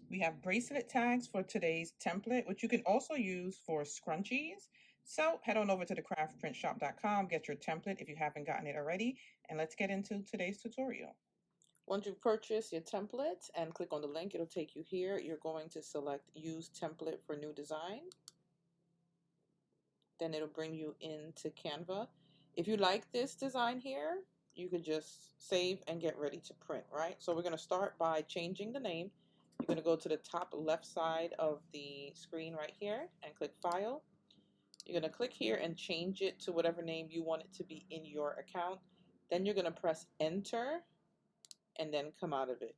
We have bracelet tags for today's template, which you can also use for scrunchies. So head on over to thecraftprintshop.com, get your template if you haven't gotten it already, and let's get into today's tutorial. Once you purchase your template and click on the link, it'll take you here. You're going to select Use Template for New Design. Then it'll bring you into Canva. If you like this design here, you could just save and get ready to print, right? So we're going to start by changing the name. You're going to go to the top left side of the screen right here and click File. You're going to click here and change it to whatever name you want it to be in your account. Then you're going to press Enter and then come out of it.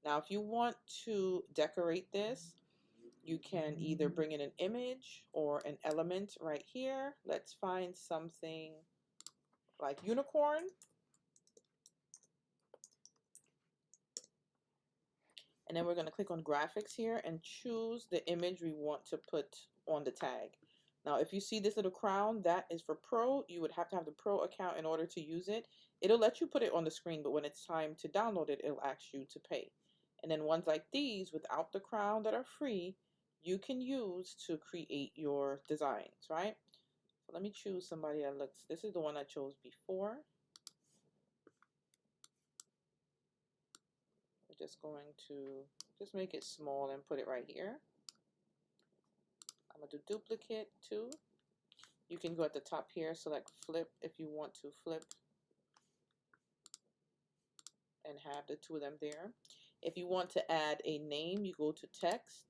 Now, if you want to decorate this, you can either bring in an image or an element right here. Let's find something like unicorn. And then we're going to click on graphics here and choose the image we want to put on the tag. Now, if you see this little crown, that is for Pro. You would have to have the Pro account in order to use it. It'll let you put it on the screen, but when it's time to download it, it'll ask you to pay. And then ones like these without the crown that are free, you can use to create your designs, right? So let me choose somebody that looks, this is the one I chose before. We're just going to just make it small and put it right here. I'm going to do duplicate too. You can go at the top here, select flip if you want to flip and have the two of them there. If you want to add a name, you go to text.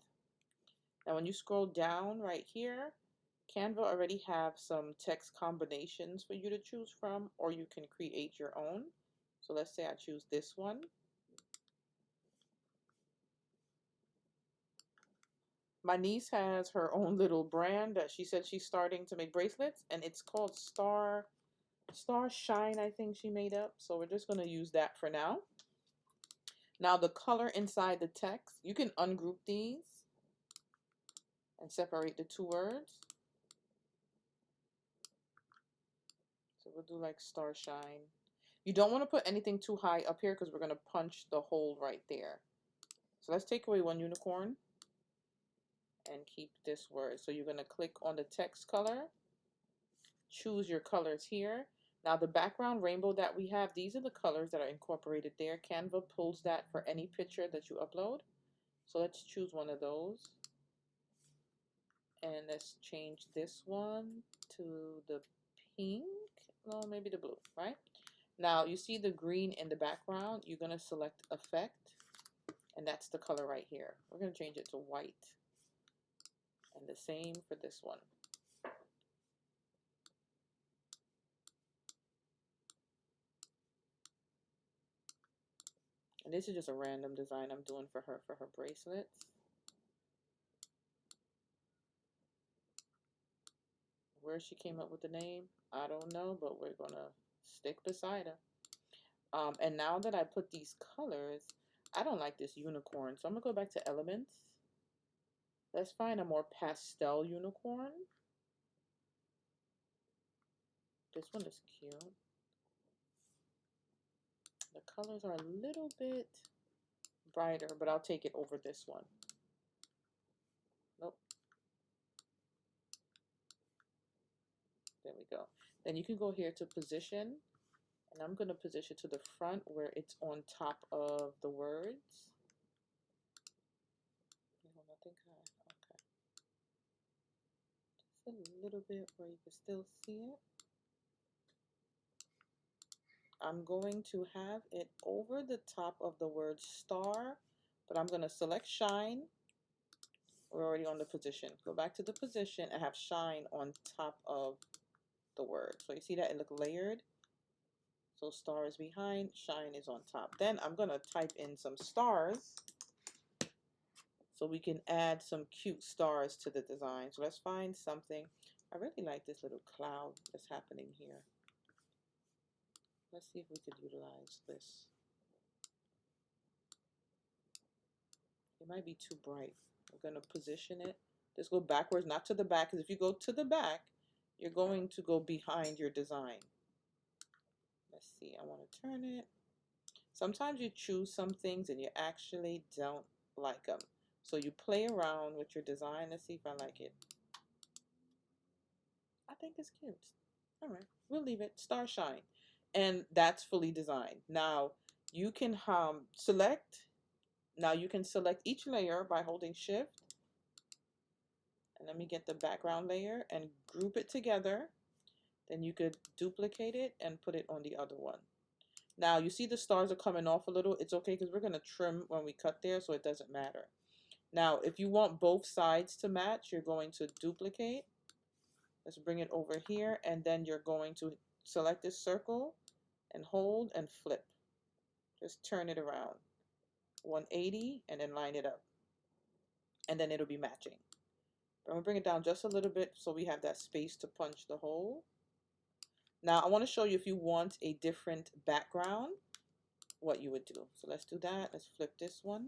Now when you scroll down right here, Canva already have some text combinations for you to choose from, or you can create your own. So let's say I choose this one. My niece has her own little brand that she said she's starting to make bracelets, and it's called Star Shine, I think she made up. So we're just going to use that for now. Now the color inside the text, you can ungroup these and separate the two words. So we'll do like Star Shine. You don't want to put anything too high up here because we're going to punch the hole right there. So let's take away one unicorn and keep this word. So you're going to click on the text color, choose your colors here. Now the background rainbow that we have, these are the colors that are incorporated there. Canva pulls that for any picture that you upload. So let's choose one of those. And let's change this one to the pink, no, maybe the blue, right? Now you see the green in the background, you're going to select effect, and that's the color right here. We're going to change it to white. And the same for this one. And this is just a random design I'm doing for her bracelets. Where she came up with the name, I don't know, but we're gonna stick beside her. And now that I put these colors, I don't like this unicorn, so I'm gonna go back to elements. Let's find a more pastel unicorn. This one is cute. The colors are a little bit brighter, but I'll take it over this one. Nope. There we go. Then you can go here to position, and I'm going to position to the front where it's on top of the words. I think okay. Just a little bit where you can still see it. I'm going to have it over the top of the word star, but I'm going to select shine. We're already on the position. Go back to the position and have shine on top of the word. So you see that it look layered. So star is behind, shine is on top. Then I'm going to type in some stars so we can add some cute stars to the design. So let's find something. I really like this little cloud that's happening here. Let's see if we could utilize this. It might be too bright. We're going to position it. Just go backwards, not to the back, because if you go to the back, you're going to go behind your design. Let's see, I want to turn it. Sometimes you choose some things and you actually don't like them. So you play around with your design. Let's see if I like it. I think it's cute. All right, we'll leave it. Star Shine. And that's fully designed. Now you can select. Now you can select each layer by holding Shift. And let me get the background layer and group it together. Then you could duplicate it and put it on the other one. Now you see the stars are coming off a little. It's okay because we're going to trim when we cut there, so it doesn't matter. Now if you want both sides to match, you're going to duplicate. Let's bring it over here, and then you're going to select this circle and hold and flip. Just turn it around 180 and then line it up, and then it'll be matching. I'm going to bring it down just a little bit so we have that space to punch the hole. Now I want to show you, if you want a different background, what you would do. So let's do that. Let's flip this one.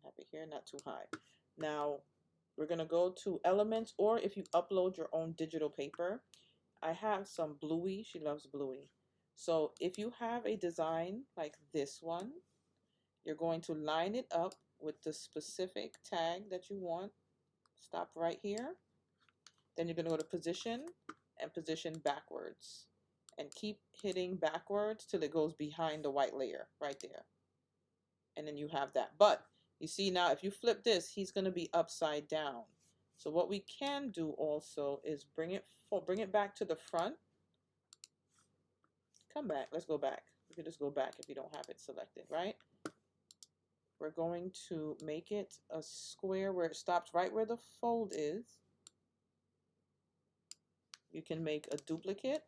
Have it here, not too high. Now we're going to go to elements, or if you upload your own digital paper, I have some Bluey. She loves Bluey. So if you have a design like this one, you're going to line it up with the specific tag that you want. Stop right here. Then you're going to go to position and position backwards, and keep hitting backwards till it goes behind the white layer right there. And then you have that. But you see now, if you flip this, he's going to be upside down. So what we can do also is bring it back to the front. Come back. Let's go back. You can just go back if you don't have it selected, right? We're going to make it a square where it stops right where the fold is. You can make a duplicate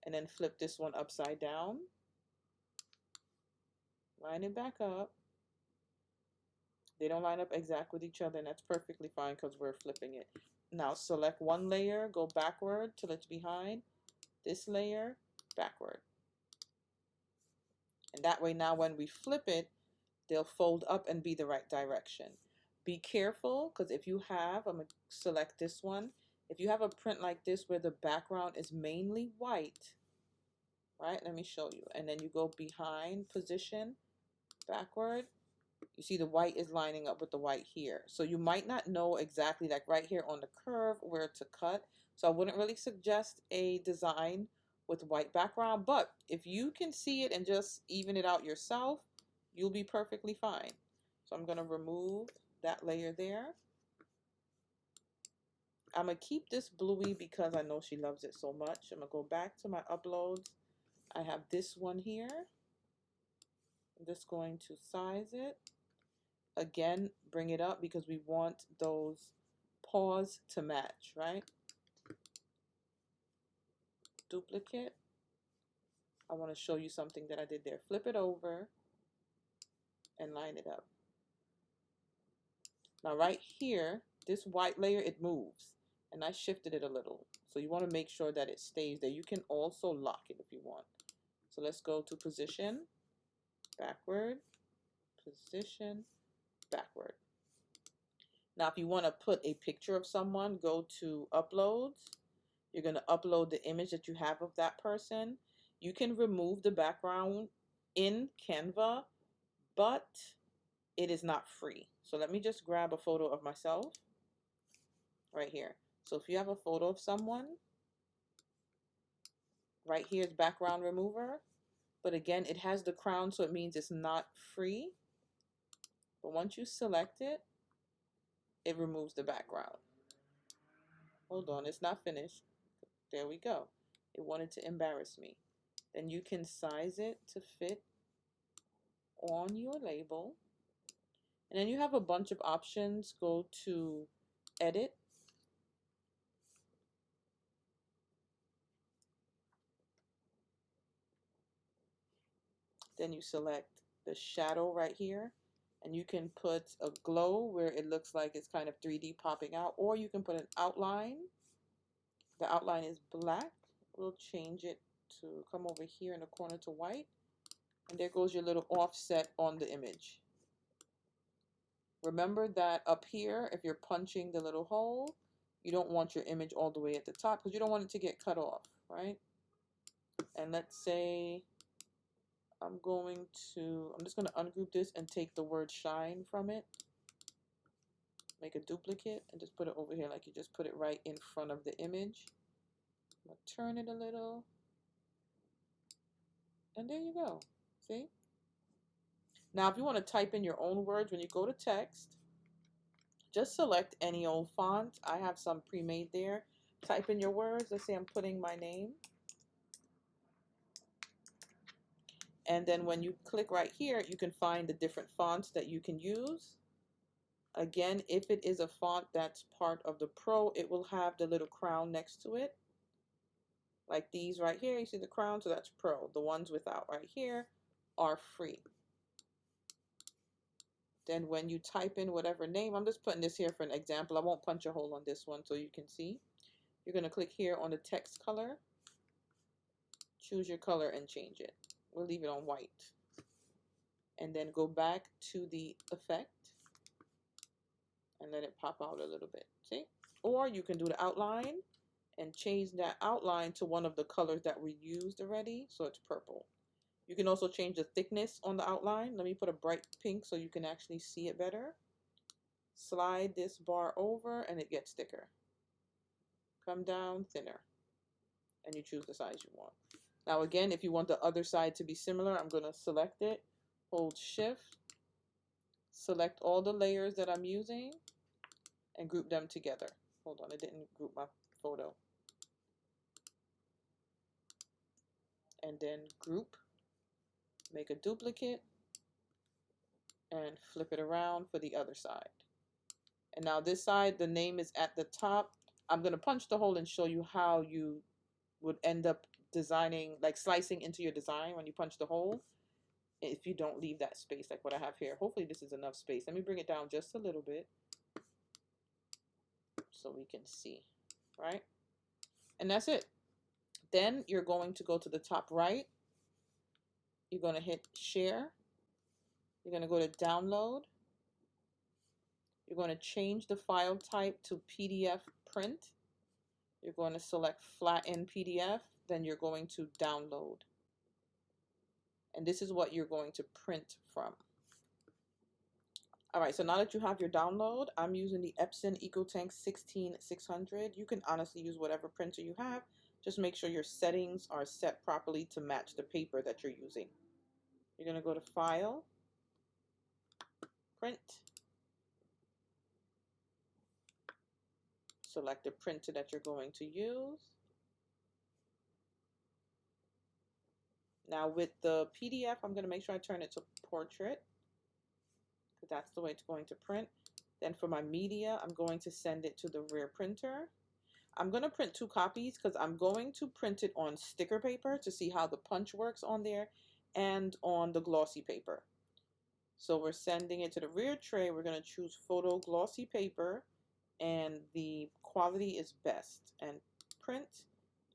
and then flip this one upside down. Line it back up. They don't line up exact with each other, and that's perfectly fine because we're flipping it. Now select one layer, go backward till it's behind this layer, backward. And that way now when we flip it, they'll fold up and be the right direction. Be careful, because if you have, I'm going to select this one. If you have a print like this where the background is mainly white, right? Let me show you. And then you go behind, position, backward. You see the white is lining up with the white here. So you might not know exactly, like right here on the curve, where to cut. So I wouldn't really suggest a design with white background. But if you can see it and just even it out yourself, you'll be perfectly fine. So I'm going to remove that layer there. I'm going to keep this Bluey because I know she loves it so much. I'm going to go back to my uploads. I have this one here. I'm just going to size it. Again, bring it up because we want those paws to match, right? Duplicate. I want to show you something that I did there. Flip it over and line it up. Now right here, this white layer, it moves. And I shifted it a little. So you want to make sure that it stays there. You can also lock it if you want. So let's go to position, backward, position, backward. Now if you want to put a picture of someone, go to uploads. You're going to upload the image that you have of that person. You can remove the background in Canva, but it is not free. So let me just grab a photo of myself right here. So if you have a photo of someone, right here is background remover. But again, it has the crown, so it means it's not free. But once you select it, it removes the background. Hold on, it's not finished. There we go. It wanted to embarrass me. Then you can size it to fit on your label. And then you have a bunch of options. Go to edit. Then you select the shadow right here. And you can put a glow where it looks like it's kind of 3D popping out. Or you can put an outline. The outline is black. We'll change it to come over here in the corner to white. And there goes your little offset on the image. Remember that up here, if you're punching the little hole, you don't want your image all the way at the top because you don't want it to get cut off, right? And let's say I'm just going to ungroup this and take the word shine from it. Make a duplicate and just put it over here like you just put it right in front of the image. I'm going to turn it a little. And there you go. See? Now, if you want to type in your own words, when you go to text, just select any old font. I have some pre-made there. Type in your words. Let's say I'm putting my name. And then when you click right here, you can find the different fonts that you can use. Again, if it is a font that's part of the Pro, it will have the little crown next to it. Like these right here, you see the crown, so that's Pro. The ones without right here are free. Then when you type in whatever name, I'm just putting this here for an example. I won't punch a hole on this one so you can see. You're going to click here on the text color. Choose your color and change it. We'll leave it on white. And then go back to the effect and let it pop out a little bit. See? Or you can do the outline and change that outline to one of the colors that we used already, so it's purple. You can also change the thickness on the outline. Let me put a bright pink so you can actually see it better. Slide this bar over and it gets thicker. Come down thinner. And you choose the size you want. Now again, if you want the other side to be similar, I'm going to select it. Hold Shift. Select all the layers that I'm using and group them together. Hold on, it didn't group my photo. And then group. Make a duplicate and flip it around for the other side. And now this side, the name is at the top. I'm going to punch the hole and show you how you would end up designing, like slicing into your design when you punch the hole, if you don't leave that space like what I have here. Hopefully this is enough space. Let me bring it down just a little bit so we can see, right? And that's it. Then you're going to go to the top right. You're going to hit share. You're going to go to download. You're going to change the file type to PDF print. You're going to select flatten PDF. Then you're going to download. And this is what you're going to print from. All right, so now that you have your download, I'm using the Epson EcoTank 16600. You can honestly use whatever printer you have. Just make sure your settings are set properly to match the paper that you're using. You're going to go to File, Print. Select the printer that you're going to use. Now with the PDF, I'm going to make sure I turn it to portrait, because that's the way it's going to print. Then for my media, I'm going to send it to the rear printer. I'm going to print 2 copies because I'm going to print it on sticker paper to see how the punch works on there and on the glossy paper. So we're sending it to the rear tray. We're going to choose photo glossy paper and the quality is best and print,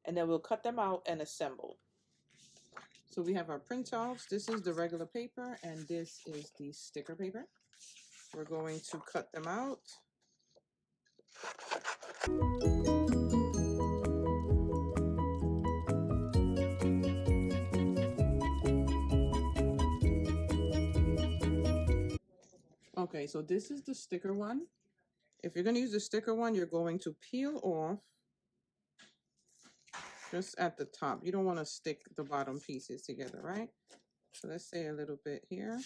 and then we'll cut them out and assemble. So we have our printouts. This is the regular paper and this is the sticker paper. We're going to cut them out. Okay, so this is the sticker one. If you're going to use the sticker one, you're going to peel off just at the top. You don't want to stick the bottom pieces together, right? So let's say a little bit here.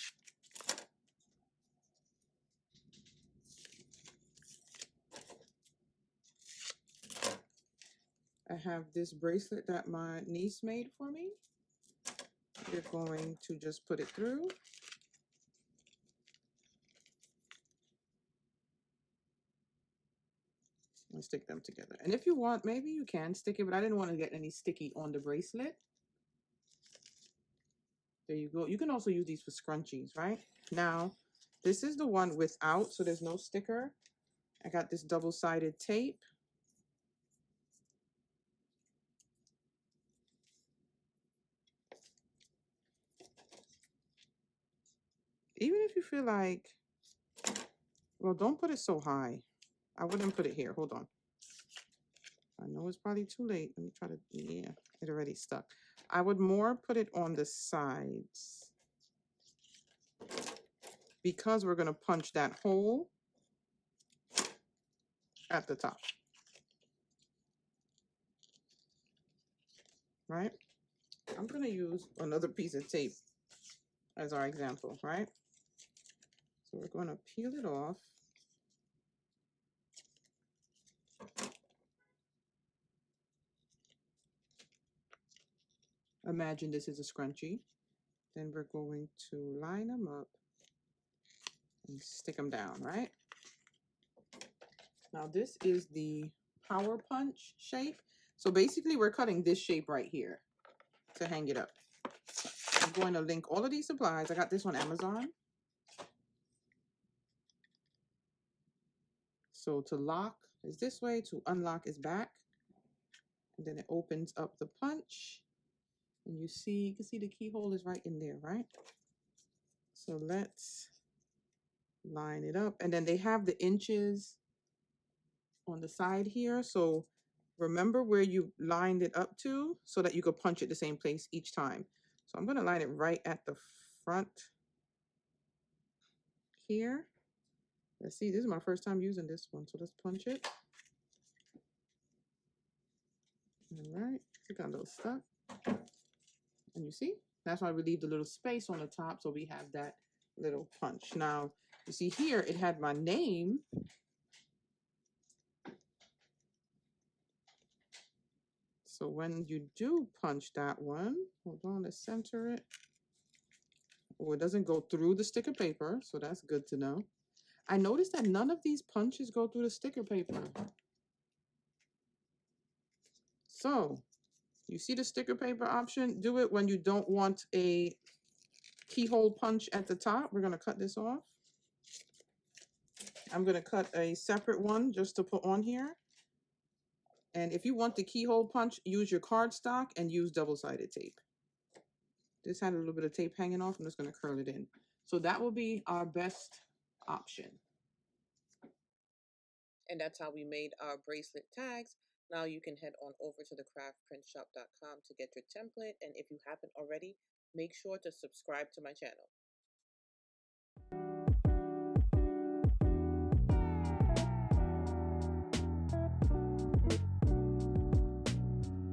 I have this bracelet that my niece made for me. You're going to just put it through. And stick them together. And if you want, maybe you can stick it, but I didn't want to get any sticky on the bracelet. There you go. You can also use these for scrunchies, right? Now, this is the one without, so there's no sticker. I got this double-sided tape. Even if you feel like, well, don't put it so high. I wouldn't put it here. Hold on. I know it's probably too late. Let me try to, yeah, it already stuck. I would more put it on the sides because we're going to punch that hole at the top, right? I'm going to use another piece of tape as our example, right? So we're going to peel it off. Imagine this is a scrunchie. Then we're going to line them up and stick them down, right? Now this is the power punch shape. So basically we're cutting this shape right here to hang it up. I'm going to link all of these supplies. I got this on Amazon. So to lock is this way, to unlock is back. And then it opens up the punch. And you can see the keyhole is right in there, right? So let's line it up. And then they have the inches on the side here. So remember where you lined it up to so that you could punch it the same place each time. So I'm going to line it right at the front here. Let's see, this is my first time using this one. So let's punch it. All right, it got a little stuck. And you see, that's why we leave the little space on the top so we have that little punch. Now, you see here, it had my name. So when you do punch that one, hold on, let's center it. Oh, it doesn't go through the sticker paper, so that's good to know. I noticed that none of these punches go through the sticker paper. So, you see the sticker paper option? Do it when you don't want a keyhole punch at the top. We're going to cut this off. I'm going to cut a separate one just to put on here. And if you want the keyhole punch, use your cardstock and use double-sided tape. This had a little bit of tape hanging off. I'm just going to curl it in. So that will be our best option. And that's how we made our bracelet tags. Now you can head on over to the craftprintshop.com to get your template. And if you haven't already, make sure to subscribe to my channel.